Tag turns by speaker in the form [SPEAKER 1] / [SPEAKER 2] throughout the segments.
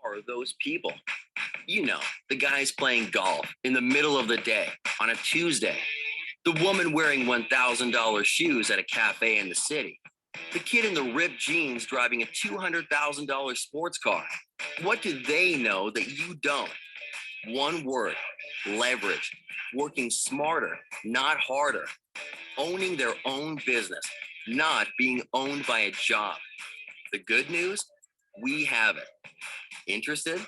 [SPEAKER 1] are those people? You know, the guys playing golf in the middle of the day on a Tuesday, the woman wearing $1,000 shoes at a cafe in the city, the kid in the ripped jeans driving a $200,000 sports car. What do they know that you don't? One word: leverage. Working smarter, not harder. Owning their own business, not being owned by a job. The good news? We have it. Interested?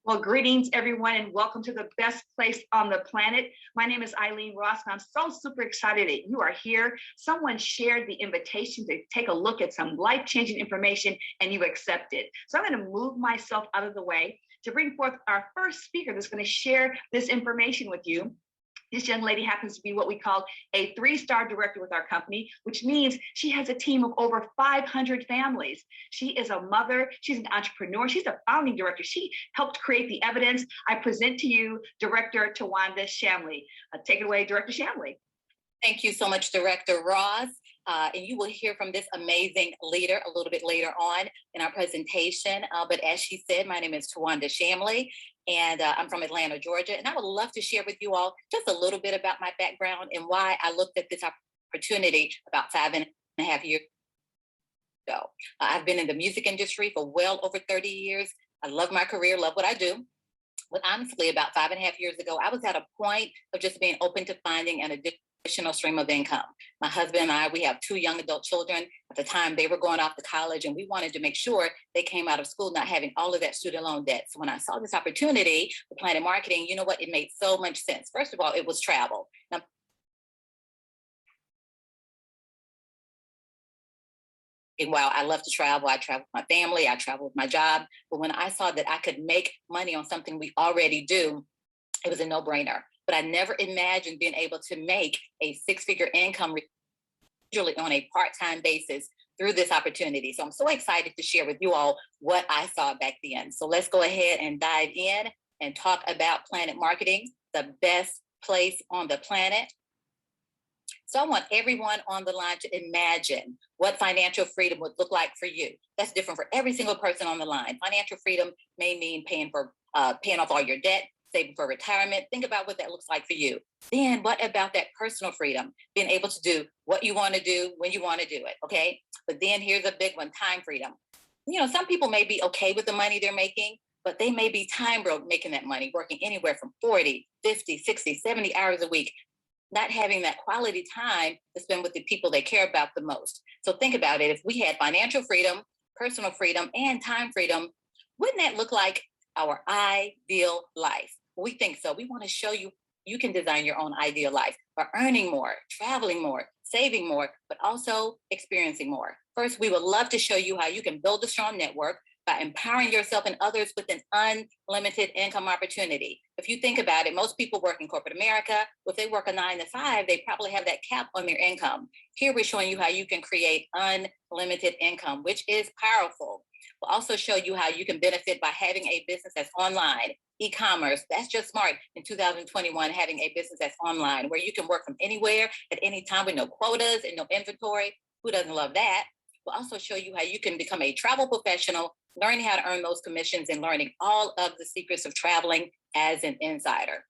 [SPEAKER 2] Well, greetings, everyone, and welcome to the best place on the planet. My name is Eileen Ross, and I'm so super excited that you are here. Someone shared the invitation to take a look at some life-changing information, and you accepted. So I'm going to move myself out of the way to bring forth our first speaker that's going to share this information with you. This young lady happens to be what we call a 3-star director with our company, which means she has a team of over 500 families. She is a mother. She's an entrepreneur. She's a founding director. She helped create the evidence. I present to you Director Tawanda Shamley. Take it away, Director Shamley.
[SPEAKER 3] Thank you so much, Director Ross. And you will hear from this amazing leader a little bit later on in our presentation. But as she said, my name is Tawanda Shamley, and I'm from Atlanta, Georgia. And I would love to share with you all just a little bit about my background and why I looked at this opportunity about 5.5 years ago. I've been in the music industry for well over 30 years. I love my career, love what I do. But honestly, about 5.5 years ago, I was at a point of just being open to finding an additional stream of income. My husband and I, we have 2 young adult children. At the time, they were going off to college, and we wanted to make sure they came out of school not having all of that student loan debt. So when I saw this opportunity for Planet Marketing, you know what? It made so much sense. First of all, it was travel. Now, while I love to travel, I travel with my family, I travel with my job. But when I saw that I could make money on something we already do, it was a no-brainer. But I never imagined being able to make a 6-figure income usually on a part-time basis through this opportunity. So I'm so excited to share with you all what I saw back then. So let's go ahead and dive in and talk about Planet Marketing, the best place on the planet. So I want everyone on the line to imagine what financial freedom would look like for you. That's different for every single person on the line. Financial freedom may mean paying off all your debt, saving for retirement. Think about what that looks like for you. Then what about that personal freedom? Being able to do what you want to do when you want to do it, okay? But then here's a big one, time freedom. You know, some people may be okay with the money they're making, but they may be time broke making that money, working anywhere from 40, 50, 60, 70 hours a week, not having that quality time to spend with the people they care about the most. So think about it. If we had financial freedom, personal freedom, and time freedom, wouldn't that look like our ideal life? We think so. We want to show you you can design your own ideal life by earning more, traveling more, saving more, but also experiencing more. First, we would love to show you how you can build a strong network by empowering yourself and others with an unlimited income opportunity. If you think about it, most people work in corporate America. If they work a 9 to 5, they probably have that cap on their income. Here we're showing you how you can create unlimited income, which is powerful. We'll also show you how you can benefit by having a business that's online, e-commerce. That's just smart in 2021, having a business that's online where you can work from anywhere at any time with no quotas and no inventory. Who doesn't love that? We'll also show you how you can become a travel professional, learning how to earn those commissions and learning all of the secrets of traveling as an insider.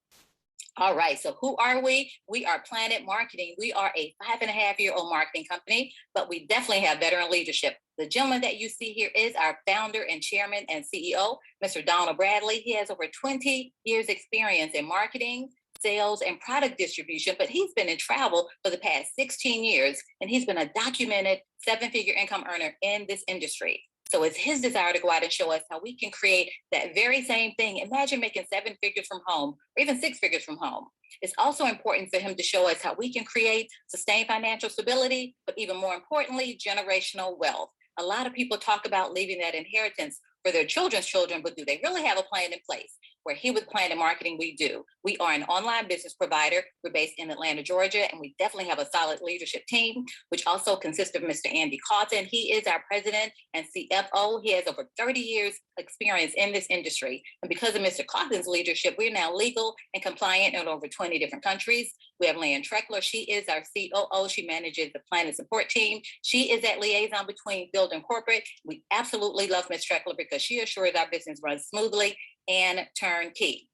[SPEAKER 3] All right, so who are we? We are Planet Marketing. We are a 5.5-year-old marketing company, but we definitely have veteran leadership. The gentleman that you see here is our founder and chairman and CEO, Mr. Donald Bradley. He has over 20 years experience in marketing, sales, and product distribution, but he's been in travel for the past 16 years, and he's been a documented 7-figure income earner in this industry. So it's his desire to go out and show us how we can create that very same thing. Imagine making 7 figures from home, or even 6 figures from home. It's also important for him to show us how we can create sustained financial stability, but even more importantly, generational wealth. A lot of people talk about leaving that inheritance for their children's children, but do they really have a plan in place? where he with Planet Marketing, we do. We are an online business provider. We're based in Atlanta, Georgia, and we definitely have a solid leadership team, which also consists of Mr. Andy Cawthon. He is our president and CFO. He has over 30 years experience in this industry. And because of Mr. Cawthon's leadership, we're now legal and compliant in over 20 different countries. We have Leanne Treckler. She is our COO. She manages the Planet support team. She is that liaison between field and corporate. We absolutely love Ms. Treckler because she assures our business runs smoothly and turnkey.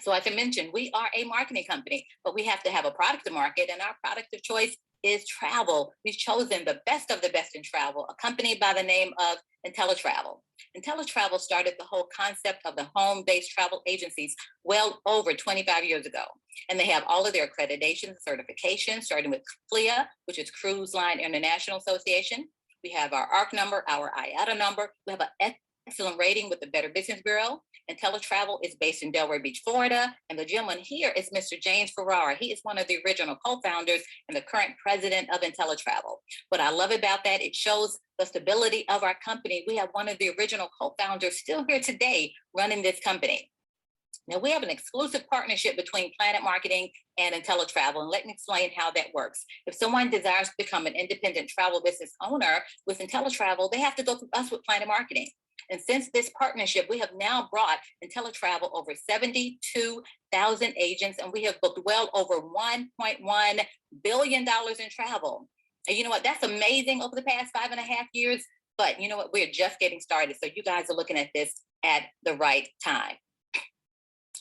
[SPEAKER 3] So as I mentioned, we are a marketing company, but we have to have a product to market, and our product of choice is travel. We've chosen the best of the best in travel, a company by the name of Intelli Travel. Intelli Travel started the whole concept of the home-based travel agencies well over 25 years ago. And they have all of their accreditations, certifications, starting with CLIA, which is Cruise Line International Association. We have our ARC number, our IATA number. We have an excellent rating with the Better Business Bureau. Intelli Travel is based in Delray Beach, Florida. And the gentleman here is Mr. James Ferrara. He is one of the original co-founders and the current president of Intelli Travel. What I love about that, it shows the stability of our company. We have one of the original co-founders still here today running this company. Now, we have an exclusive partnership between Planet Marketing and Intelli Travel, and let me explain how that works. If someone desires to become an independent travel business owner with Intelli Travel, they have to go through us with Planet Marketing. And since this partnership, we have now brought Intelli Travel over 72,000 agents, and we have booked well over $1.1 billion in travel. And you know what? That's amazing over the past 5.5 years. But you know what? We're just getting started. So you guys are looking at this at the right time.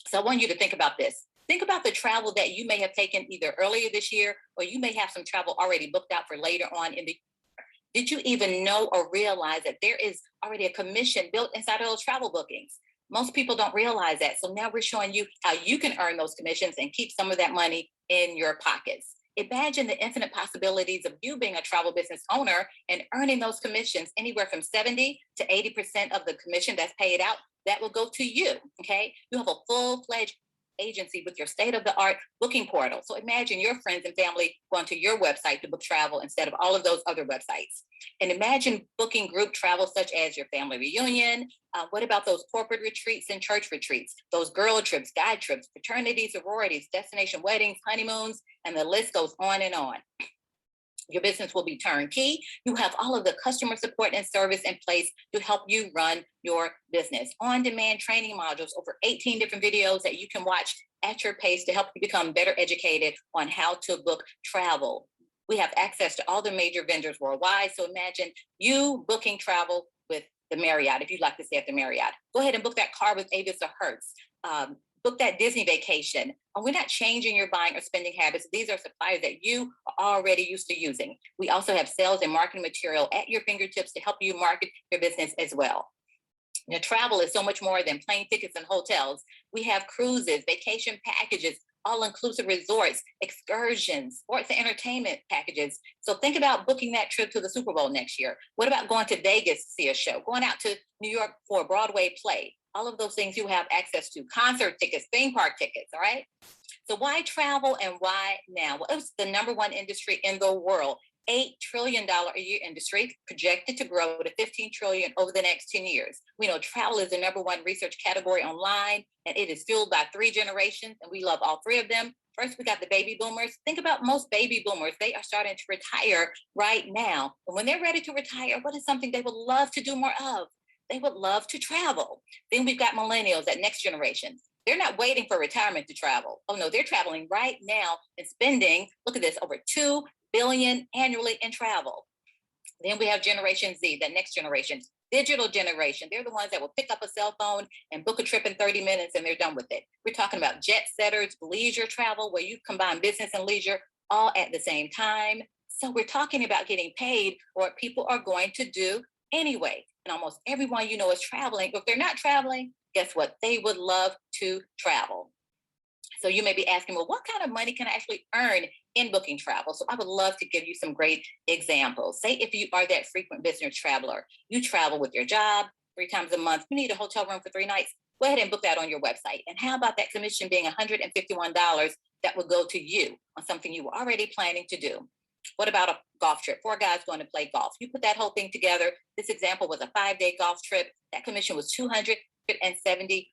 [SPEAKER 3] So I want you to think about this. Think about the travel that you may have taken either earlier this year, or you may have some travel already booked out for later on in the year. Did you even know or realize that there is already a commission built inside of those travel bookings? Most people don't realize that. So now we're showing you how you can earn those commissions and keep some of that money in your pockets. Imagine the infinite possibilities of you being a travel business owner and earning those commissions, anywhere from 70 to 80% of the commission that's paid out. That will go to you, okay? You have a full-fledged agency with your state-of-the-art booking portal. So imagine your friends and family going to your website to book travel instead of all of those other websites. And imagine booking group travel such as your family reunion. What about those corporate retreats and church retreats? Those girl trips, guy trips, fraternities, sororities, destination weddings, honeymoons, and the list goes on and on. Your business will be turnkey. You have all of the customer support and service in place to help you run your business. On-demand training modules, over 18 different videos that you can watch at your pace to help you become better educated on how to book travel. We have access to all the major vendors worldwide. So imagine you booking travel with the Marriott, if you'd like to stay at the Marriott. Go ahead and book that car with Avis or Hertz. Book that Disney vacation. And we're not changing your buying or spending habits. These are suppliers that you are already used to using. We also have sales and marketing material at your fingertips to help you market your business as well. Now, travel is so much more than plane tickets and hotels. We have cruises, vacation packages, all-inclusive resorts, excursions, sports and entertainment packages. So think about booking that trip to the Super Bowl next year. What about going to Vegas to see a show? Going out to New York for a Broadway play? All of those things you have access to. Concert tickets, theme park tickets, all right? So why travel and why now? Well, it's the #1 industry in the world. $8 trillion a year industry, projected to grow to $15 trillion over the next 10 years. We know travel is the #1 research category online, and it is fueled by 3 generations, and we love all 3 of them. First, we got the baby boomers. Think about most baby boomers. They are starting to retire right now. And when they're ready to retire, what is something they would love to do more of? They would love to travel. Then we've got millennials, that next generation. They're not waiting for retirement to travel. Oh no, they're traveling right now and spending, look at this, over $2 billion annually in travel. Then we have Generation Z, that next generation, digital generation. They're the ones that will pick up a cell phone and book a trip in 30 minutes and they're done with it. We're talking about jet setters, leisure travel, where you combine business and leisure all at the same time. So we're talking about getting paid for what people are going to do anyway. And almost everyone you know is traveling. If they're not traveling, guess what? They would love to travel. So you may be asking, well, what kind of money can I actually earn in booking travel? So I would love to give you some great examples. Say if you are that frequent business traveler, you travel with your job 3 times a month, you need a hotel room for 3 nights, go ahead and book that on your website. And how about that commission being $151 that would go to you on something you were already planning to do? What about a golf trip? 4 guys going to play golf. You put that whole thing together. This example was a 5-day golf trip. That commission was $274.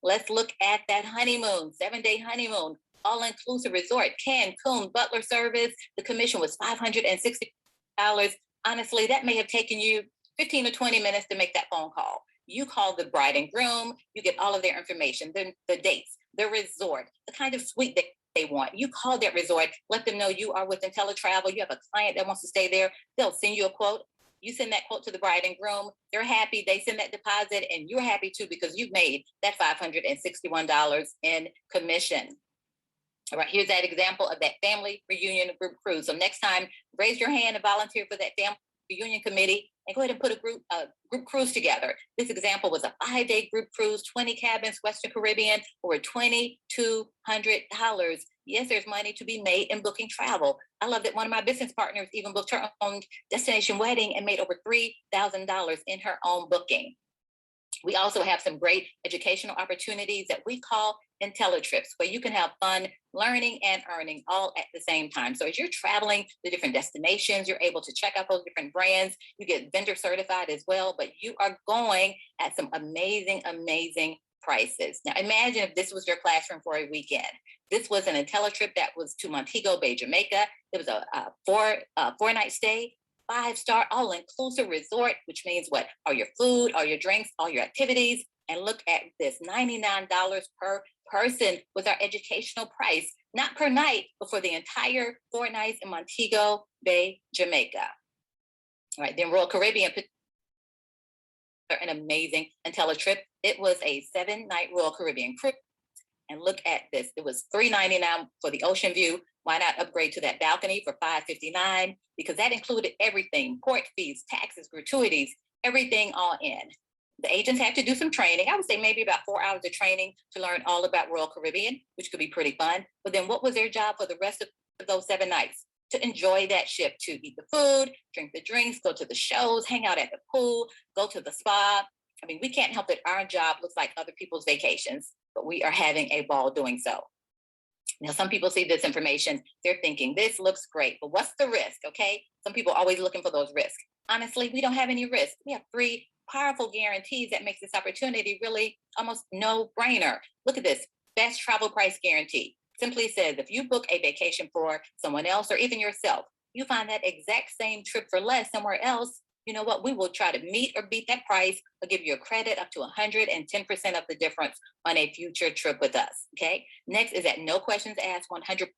[SPEAKER 3] Let's look at that honeymoon, 7-day honeymoon, all-inclusive resort, Cancun, butler service. The commission was $560. Honestly, that may have taken you 15 or 20 minutes to make that phone call. You call the bride and groom, you get all of their information, the dates, the resort, the kind of suite that they want. You call that resort, let them know you are with Intelli Travel, you have a client that wants to stay there, they'll send you a quote. You send that quote to the bride and groom, they're happy, they send that deposit, and you're happy too because you've made that $561 in commission. All right, here's that example of that family reunion group cruise. So next time, raise your hand and volunteer for that family reunion committee and go ahead and put a group cruise together. This example was a 5-day group cruise, 20 cabins, Western Caribbean, over $2,200. Yes, there's money to be made in booking travel. I love that one of my business partners even booked her own destination wedding and made over $3,000 in her own booking. We also have some great educational opportunities that we call Intelli Trips, where you can have fun learning and earning all at the same time. So as you're traveling to different destinations, you're able to check out those different brands. You get vendor certified as well, but you are going at some amazing, amazing prices. Now imagine if this was your classroom for a weekend. This was an Intelli trip that was to Montego Bay, Jamaica. It was a 4-night stay. 5-star all-inclusive resort, which means what? All your food, all your drinks, all your activities. And look at this, $99 per person was our educational price, not per night, but for the entire 4 nights in Montego Bay, Jamaica. All right, then Royal Caribbean, an amazing Intelli trip. It was a 7-night Royal Caribbean cruise. And look at this, it was $399 for the ocean view. Why not upgrade to that balcony for $559? Because that included everything, port fees, taxes, gratuities, everything all in. The agents had to do some training. I would say maybe about 4 hours of training to learn all about Royal Caribbean, which could be pretty fun. But then what was their job for the rest of those 7 nights? To enjoy that ship, to eat the food, drink the drinks, go to the shows, hang out at the pool, go to the spa. I mean, we can't help that our job looks like other people's vacations, but we are having a ball doing so. Now, some people see this information, they're thinking, this looks great, but what's the risk, okay? Some people are always looking for those risks. Honestly, we don't have any risk. We have 3 powerful guarantees that makes this opportunity really almost no-brainer. Look at this, best travel price guarantee. Simply says, if you book a vacation for someone else or even yourself, you find that exact same trip for less somewhere else, you know what, we will try to meet or beat that price or give you a credit up to 110% of the difference on a future trip with us, okay? Next is that no questions asked, 100%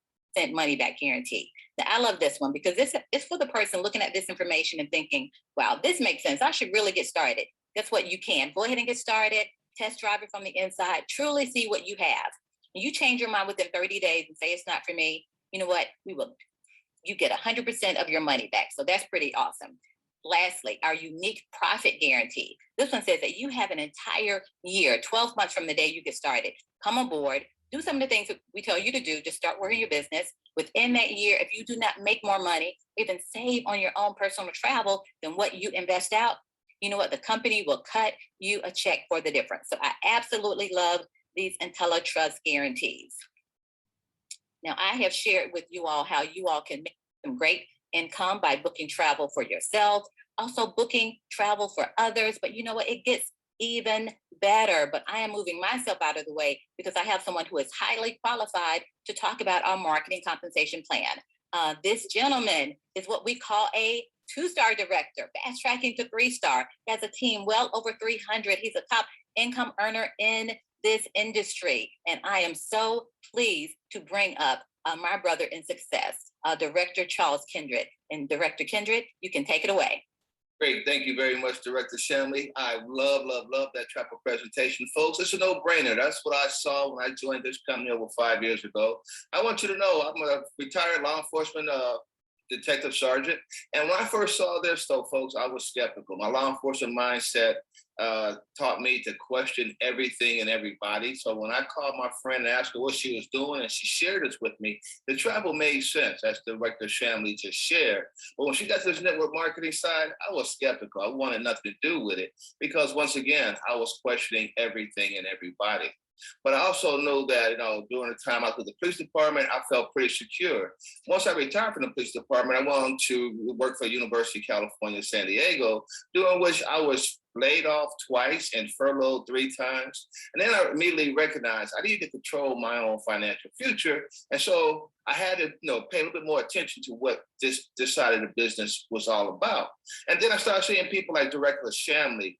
[SPEAKER 3] money back guarantee. Now, I love this one because this is for the person looking at this information and thinking, wow, this makes sense. I should really get started. That's what you can. Go ahead and get started, test drive it from the inside, truly see what you have. And you change your mind within 30 days and say it's not for me, you know what, you get 100% of your money back. So that's pretty awesome. Lastly, our unique profit guarantee. This one says that you have an entire year, 12 months from the day you get started. Come aboard, do some of the things that we tell you to do, just start working your business. Within that year, if you do not make more money, even save on your own personal travel than what you invest out, you know what, the company will cut you a check for the difference. So I absolutely love these Intelli Trust guarantees. Now, I have shared with you all how you all can make some great income by booking travel for yourself, also booking travel for others. But you know what, it gets even better. But I am moving myself out of the way because I have someone who is highly qualified to talk about our marketing compensation plan. This gentleman is what we call a 2-star director, fast tracking to 3-star. He has a team well over 300. He's a top income earner in this industry. And I am so pleased to bring up my brother in success, Director Charles Kindred. And Director Kindred, you can take it away.
[SPEAKER 4] Great. Thank you very much, Director Shamley. I love that travel presentation. Folks, it's a no-brainer. That's what I saw when I joined this company over 5 years ago. I want you to know I'm a retired law enforcement detective sergeant. And when I first saw this, though, folks, I was skeptical. My law enforcement mindset taught me to question everything and everybody. So when I called my friend and asked her what she was doing, and she shared this with me, the travel made sense, as Director Shamley just shared. But when she got to this network marketing side, I was skeptical. I wanted nothing to do with it because, once again, I was questioning everything and everybody. But I also know that, during the time I was with the police department, I felt pretty secure. Once I retired from the police department, I went on to work for University of California, San Diego, doing which I was laid off twice and furloughed 3 times. And then I immediately recognized I needed to control my own financial future. And so I had to, pay a little bit more attention to what this side of the business was all about. And then I started seeing people like Director Shamley,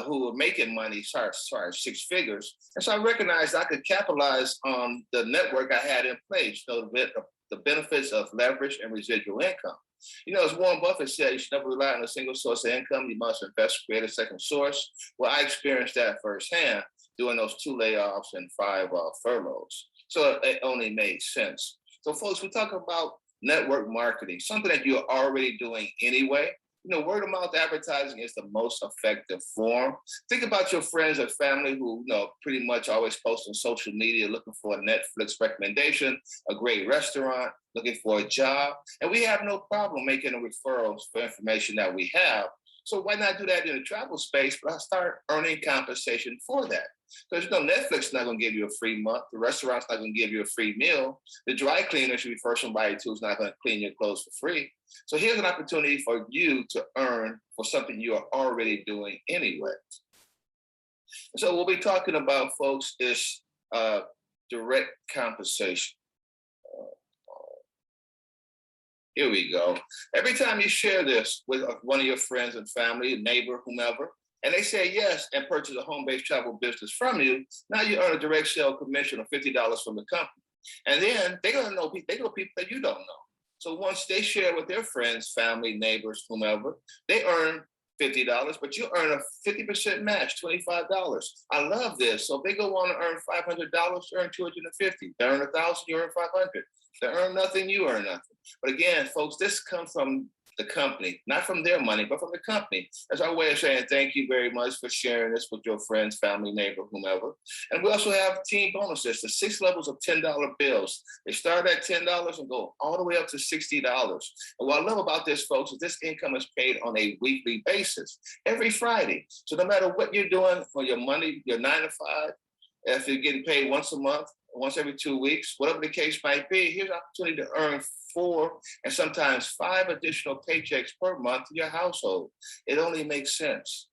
[SPEAKER 4] who were making money, sorry, 6 figures. And so I recognized I could capitalize on the network I had in place, the benefits of leverage and residual income. As Warren Buffett said, you should never rely on a single source of income. You must invest, create a second source. Well, I experienced that firsthand doing those 2 layoffs and 5 furloughs. So it only made sense. So folks, we talk about network marketing, something that you're already doing anyway. Word of mouth advertising is the most effective form. Think about your friends and family who, pretty much always post on social media looking for a Netflix recommendation, a great restaurant, looking for a job. And we have no problem making the referrals for information that we have. So why not do that in the travel space, but I start earning compensation for that? Because Netflix is not going to give you a free month. The restaurant's not going to give you a free meal. The dry cleaner should refer somebody to who's not going to clean your clothes for free. So here's an opportunity for you to earn for something you are already doing anyway. So what we're talking about, folks, is direct compensation. Here we go. Every time you share this with one of your friends and family, a neighbor, whomever, and they say yes and purchase a home-based travel business from you, now you earn a direct sale commission of $50 from the company. And then they're going to know people that you don't know. So once they share with their friends, family, neighbors, whomever, they earn $50, but you earn a 50% match, $25. I love this. So if they go on to earn $500, you earn $250. They earn $1,000, you earn $500. They earn nothing, you earn nothing. But again, folks, this comes from the company, not from their money, but from the company. That's our way of saying thank you very much for sharing this with your friends, family, neighbor, whomever. And we also have team bonuses, the 6 levels of $10 bills. They start at $10 and go all the way up to $60. And what I love about this, folks, is this income is paid on a weekly basis, every Friday. So no matter what you're doing for your money, your 9 to 5, if you're getting paid once a month, once every 2 weeks, whatever the case might be, here's an opportunity to earn 4 and sometimes 5 additional paychecks per month to your household. It only makes sense.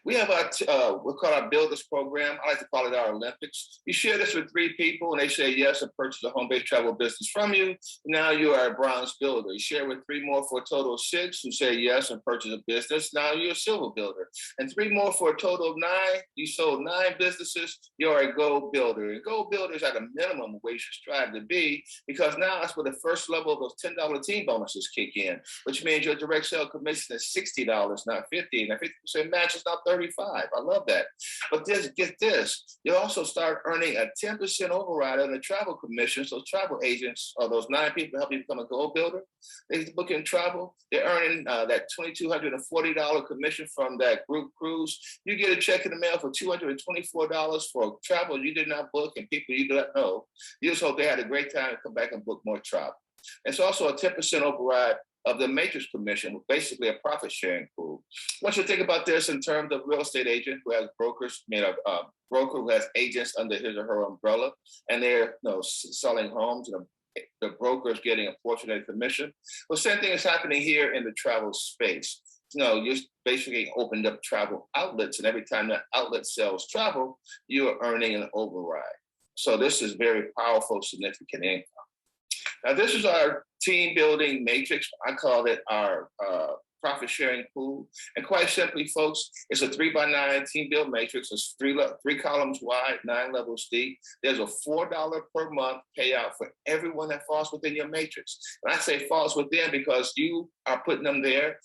[SPEAKER 4] We have we call our Builders program. I like to call it our Olympics. You share this with 3 people and they say yes and purchase a home-based travel business from you. Now you are a bronze builder. You share with 3 more for a total of 6 who say yes and purchase a business. Now you're a silver builder. And 3 more for a total of 9. You sold 9 businesses. You're a gold builder. And gold builders at a minimum where you should strive to be, because now that's where the first level of those $10 team bonuses kick in, which means your direct sale commission is $60, not $50. And 50% match is not $35. I love that. But get this, you also start earning a 10% override on the travel commission. So travel agents, or those 9 people help you become a gold builder, they book in travel, they're earning that $2,240 commission from that group cruise. You get a check in the mail for $224 for travel you did not book and people you do not know. You just hope they had a great time and come back and book more travel. It's also a 10% override of the matrix commission, basically a profit sharing pool. Once you think about this in terms of real estate agent who has brokers, a broker who has agents under his or her umbrella, and they're selling homes, and the broker is getting a portion of the commission. Well, same thing is happening here in the travel space. You basically opened up travel outlets, and every time that outlet sells travel, you are earning an override. So this is very powerful, significant income. Now, this is our team building matrix. I call it our profit sharing pool. And quite simply, folks, it's a 3x9 team build matrix. It's 3 columns wide, 9 levels deep. There's a $4 per month payout for everyone that falls within your matrix. And I say falls within because you are putting them there.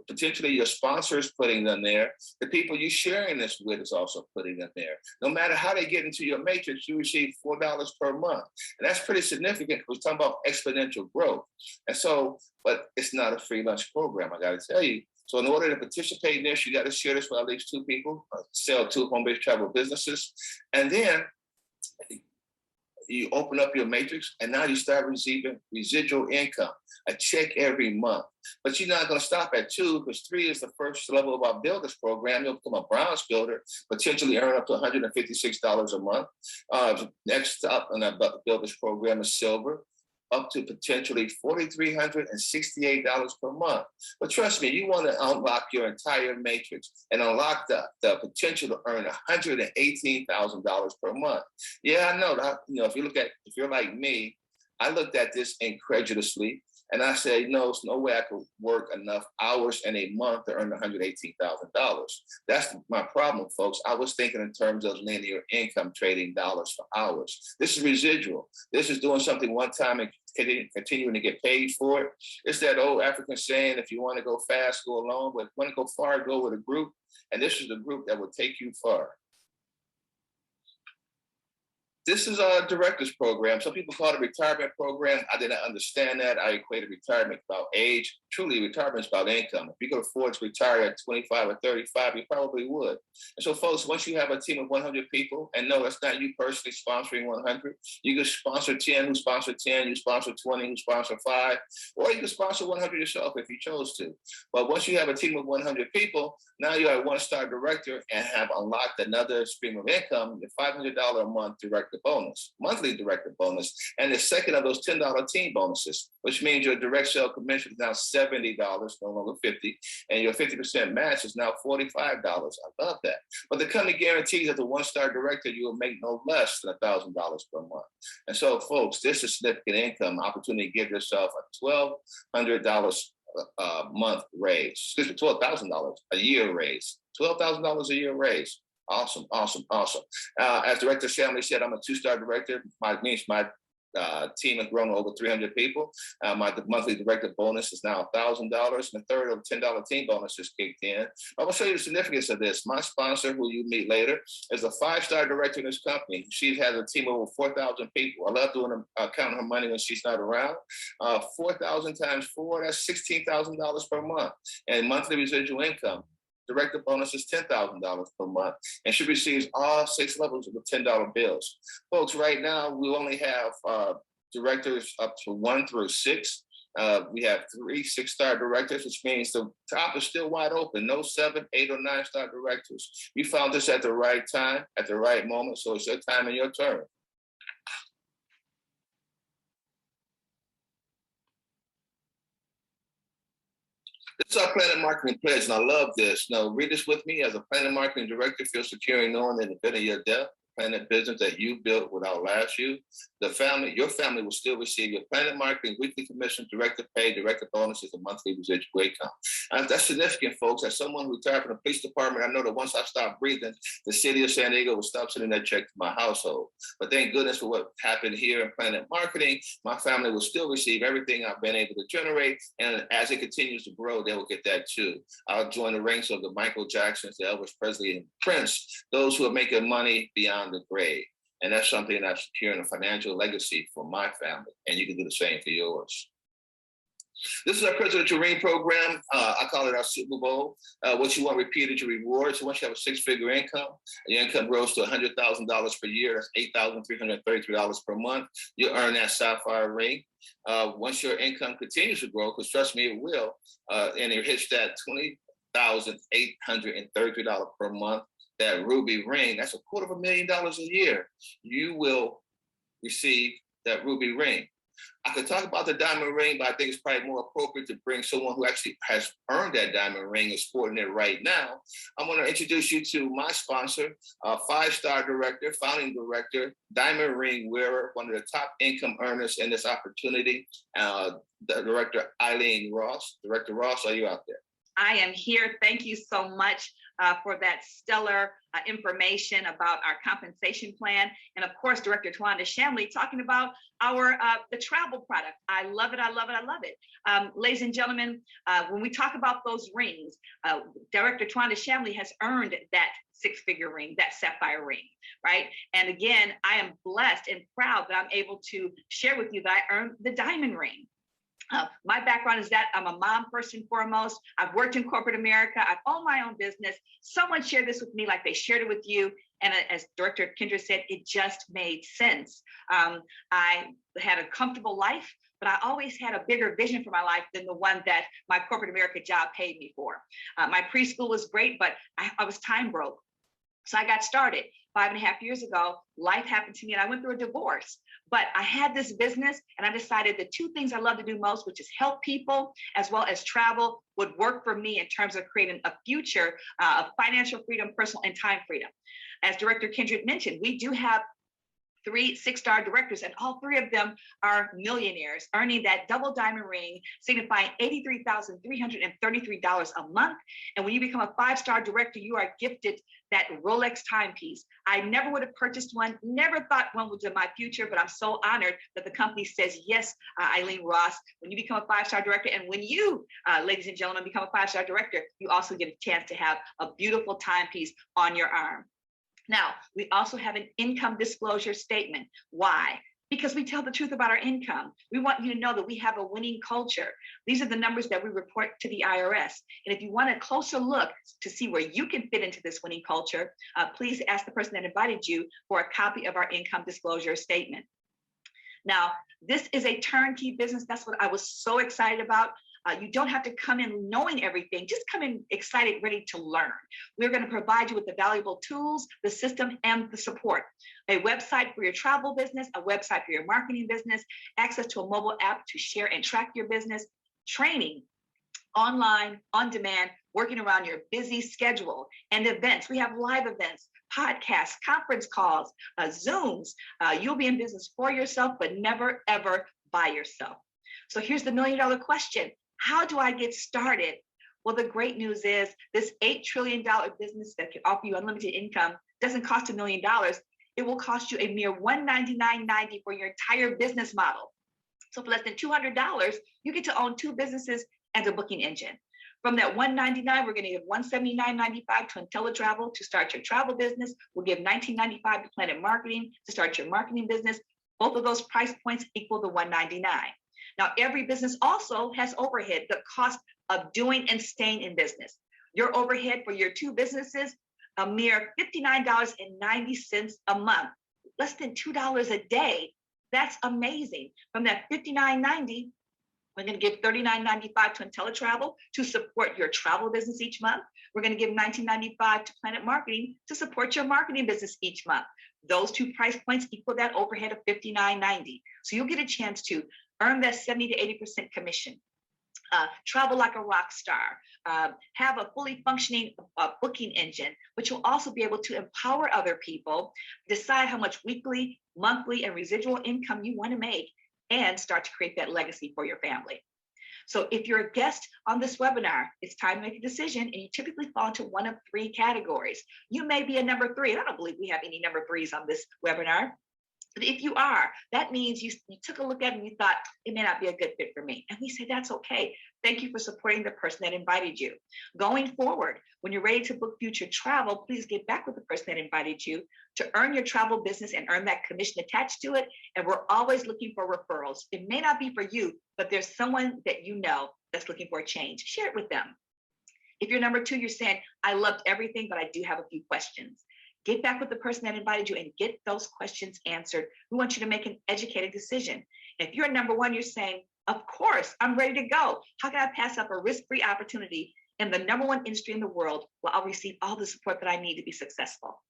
[SPEAKER 4] Potentially your sponsor is putting them there. The people you're sharing this with is also putting them there. No matter how they get into your matrix, you receive $4 per month. And that's pretty significant because we're talking about exponential growth. And so, but it's not a free lunch program, I got to tell you. So in order to participate in this, you got to share this with at least 2 people, sell 2 home-based travel businesses. And then you open up your matrix and now you start receiving residual income, a check every month. But you're not going to stop at 2 because 3 is the first level of our builders program. You'll become a bronze builder, potentially earn up to $156 a month. Next up on that builders program is silver. up to potentially $4,368 per month. But trust me, you want to unlock your entire matrix and unlock the potential to earn $118,000 per month. Yeah, I know that. If you're like me, I looked at this incredulously. And I said, no, there's no way I could work enough hours in a month to earn $118,000. That's my problem, folks. I was thinking in terms of linear income, trading dollars for hours. This is residual. This is doing something one time and continuing to get paid for it. It's that old African saying, if you want to go fast, go alone, but if you want to go far, go with a group. And this is the group that will take you far. This is a director's program. Some people call it a retirement program. I did not understand that. I equated retirement about age. Truly, retirement is about income. If you could afford to retire at 25 or 35, you probably would. And so, folks, once you have a team of 100 people, and no, that's not you personally sponsoring 100. You can sponsor 10, who sponsor 10, you sponsor 20, who sponsor 5, or you can sponsor 100 yourself if you chose to. But once you have a team of 100 people, now you are a one-star director and have unlocked another stream of income, the $500 a month director bonus, monthly director bonus, and the second of those $10 team bonuses, which means your direct sale commission is now $70, no longer $50, and your 50% match is now $45. I love that. But the company guarantees that the one-star director, you will make no less than $1,000 per month. And so, folks, this is significant income opportunity to give yourself a $1,200 a month raise. Excuse me, $12,000 a year raise. $12,000 a year raise. Awesome, awesome, awesome. As Director Shamley said, I'm a 2-star director. My team has grown to over 300 people. My monthly director bonus is now $1,000, and a third of $10 team bonus is kicked in. I will show you the significance of this. My sponsor, who you meet later, is a 5-star director in this company. She has a team of over 4,000 people. I love doing counting her money when she's not around. 4,000 times 4, that's $16,000 per month. And monthly residual income. Director bonus is $10,000 per month, and she receives all 6 levels of the $10 bills. Folks, right now, we only have directors up to 1 through 6. We have 3 6-star directors, which means the top is still wide open. No 7, 8, or 9-star directors. You found this at the right time, at the right moment, so it's your time and your turn. This is our Planet Marketing Pledge, and I love this. Now, read this with me. As a Planet Marketing Director, feel secure in knowing that in the event of your death, Planet business that you built would outlast you. Your family will still receive your Planet Marketing weekly commission, director pay, director bonuses, and monthly residual income. And that's significant, folks. As someone who retired from the police department, I know that once I stopped breathing, the city of San Diego will stop sending that check to my household. But thank goodness for what happened here in Planet Marketing. My family will still receive everything I've been able to generate. And as it continues to grow, they will get that too. I'll join the ranks of the Michael Jacksons, the Elvis Presley, and Prince, those who are making money beyond the grave. And that's something that's securing a financial legacy for my family. And you can do the same for yours. This is our Presidential Ring program. I call it our Super Bowl. What you want repeated your rewards. So once you have a 6-figure income, your income grows to $100,000 per year. That's $8,333 per month. You earn that sapphire ring. Once your income continues to grow, because trust me, it will, and it hits that $20,833 per month, that ruby ring, that's $250,000 a year. You will receive that ruby ring. I could talk about the diamond ring, but I think it's probably more appropriate to bring someone who actually has earned that diamond ring and sporting it right now. I'm going to introduce you to my sponsor, 5-star director, founding director, diamond ring wearer, one of the top income earners in this opportunity, the Director Eileen Ross. Director Ross, are you out there?
[SPEAKER 2] I am here. Thank you so much for that stellar information about our compensation plan. And of course, Director Tawanda Shamley talking about our the travel product. I love it. I love it. I love it. Ladies and gentlemen, when we talk about those rings, Director Tawanda Shamley has earned that 6-figure ring, that sapphire ring, right? And again, I am blessed and proud that I'm able to share with you that I earned the diamond ring. My background is that I'm a mom first and foremost. I've worked in corporate America. I've owned my own business. Someone shared this with me like they shared it with you. And as Director Kendra said, it just made sense. I had a comfortable life, but I always had a bigger vision for my life than the one that my corporate America job paid me for. My preschool was great, but I was time broke. So I got started 5.5 years ago. Life happened to me and I went through a divorce. But I had this business and I decided the two things I love to do most, which is help people as well as travel, would work for me in terms of creating a future of financial freedom, personal and time freedom. As Director Kendrick mentioned, we do have 3 6-star directors, and all 3 of them are millionaires, earning that double diamond ring, signifying $83,333 a month. And when you become a 5-star director, you are gifted that Rolex timepiece. I never would have purchased one, never thought one was in my future, but I'm so honored that the company says, yes, Eileen Ross, when you become a 5-star director, and when you, ladies and gentlemen, become a 5-star director, you also get a chance to have a beautiful timepiece on your arm. Now, we also have an income disclosure statement. Why? Because we tell the truth about our income. We want you to know that we have a winning culture. These are the numbers that we report to the IRS. And if you want a closer look to see where you can fit into this winning culture, please ask the person that invited you for a copy of our income disclosure statement. Now, this is a turnkey business. That's what I was so excited about. You don't have to come in knowing everything. Just come in excited, ready to learn. We're going to provide you with the valuable tools, the system, and the support. A website for your travel business, a website for your marketing business, access to a mobile app to share and track your business, training, online, on demand, working around your busy schedule, and events. We have live events, podcasts, conference calls, Zooms. You'll be in business for yourself, but never, ever by yourself. So here's the $1 million question. How do I get started? Well, the great news is this $8 trillion business that can offer you unlimited income doesn't cost $1 million. It will cost you a mere $199.90 for your entire business model. So for less than $200, you get to own 2 businesses and a booking engine. From that $199, we're going to give $179.95 to Intelli Travel to start your travel business. We'll give $19.95 to Planet Marketing to start your marketing business. Both of those price points equal the $199. Now, every business also has overhead, the cost of doing and staying in business. Your overhead for your 2 businesses, a mere $59.90 a month, less than $2 a day. That's amazing. From that $59.90, we're going to give $39.95 to Intelli Travel to support your travel business each month. We're going to give $19.95 to Planet Marketing to support your marketing business each month. Those 2 price points equal that overhead of $59.90. So you'll get a chance to earn that 70 to 80% commission, travel like a rock star, have a fully functioning booking engine, which will also be able to empower other people, decide how much weekly, monthly, and residual income you want to make, and start to create that legacy for your family. So if you're a guest on this webinar, it's time to make a decision, and you typically fall into one of 3 categories. You may be a number 3, and I don't believe we have any number 3s on this webinar. But if you are, that means you took a look at it and you thought, it may not be a good fit for me. And we say, that's okay. Thank you for supporting the person that invited you. Going forward, when you're ready to book future travel, please get back with the person that invited you to earn your travel business and earn that commission attached to it. And we're always looking for referrals. It may not be for you, but there's someone that you know that's looking for a change. Share it with them. If you're number 2, you're saying, I loved everything, but I do have a few questions. Get back with the person that invited you and get those questions answered. We want you to make an educated decision. If you're number 1, you're saying, of course, I'm ready to go. How can I pass up a risk-free opportunity in the number 1 industry in the world where I'll receive all the support that I need to be successful?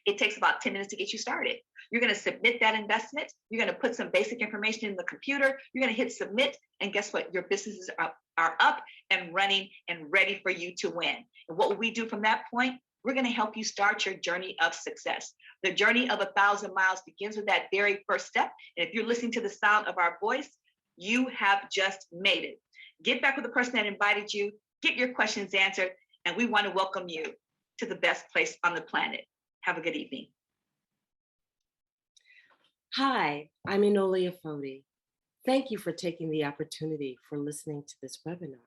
[SPEAKER 2] It takes about 10 minutes to get you started. You're going to submit that investment. You're going to put some basic information in the computer. You're going to hit submit. And guess what? Your businesses are up and running and ready for you to win. And what will we do from that point? We're going to help you start your journey of success. The journey of 1,000 miles begins with that very first step. And if you're listening to the sound of our voice, you have just made it. Get back with the person that invited you, get your questions answered, and we want to welcome you to the best place on the planet. Have a good evening.
[SPEAKER 5] Hi, I'm Enolia Invites You. Thank you for taking the opportunity for listening to this webinar.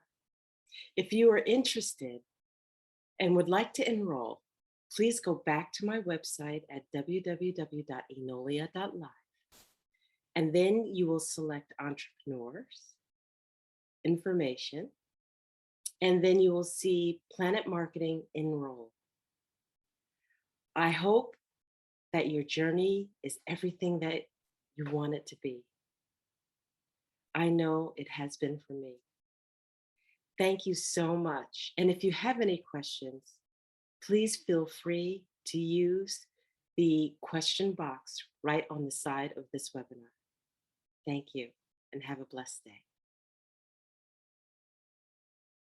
[SPEAKER 5] If you are interested and would like to enroll, please go back to my website at www.enolia.live. And then you will select entrepreneurs, information, and then you will see Planet Marketing enroll. I hope that your journey is everything that you want it to be. I know it has been for me. Thank you so much. And if you have any questions, please feel free to use the question box right on the side of this webinar. Thank you and have a blessed day.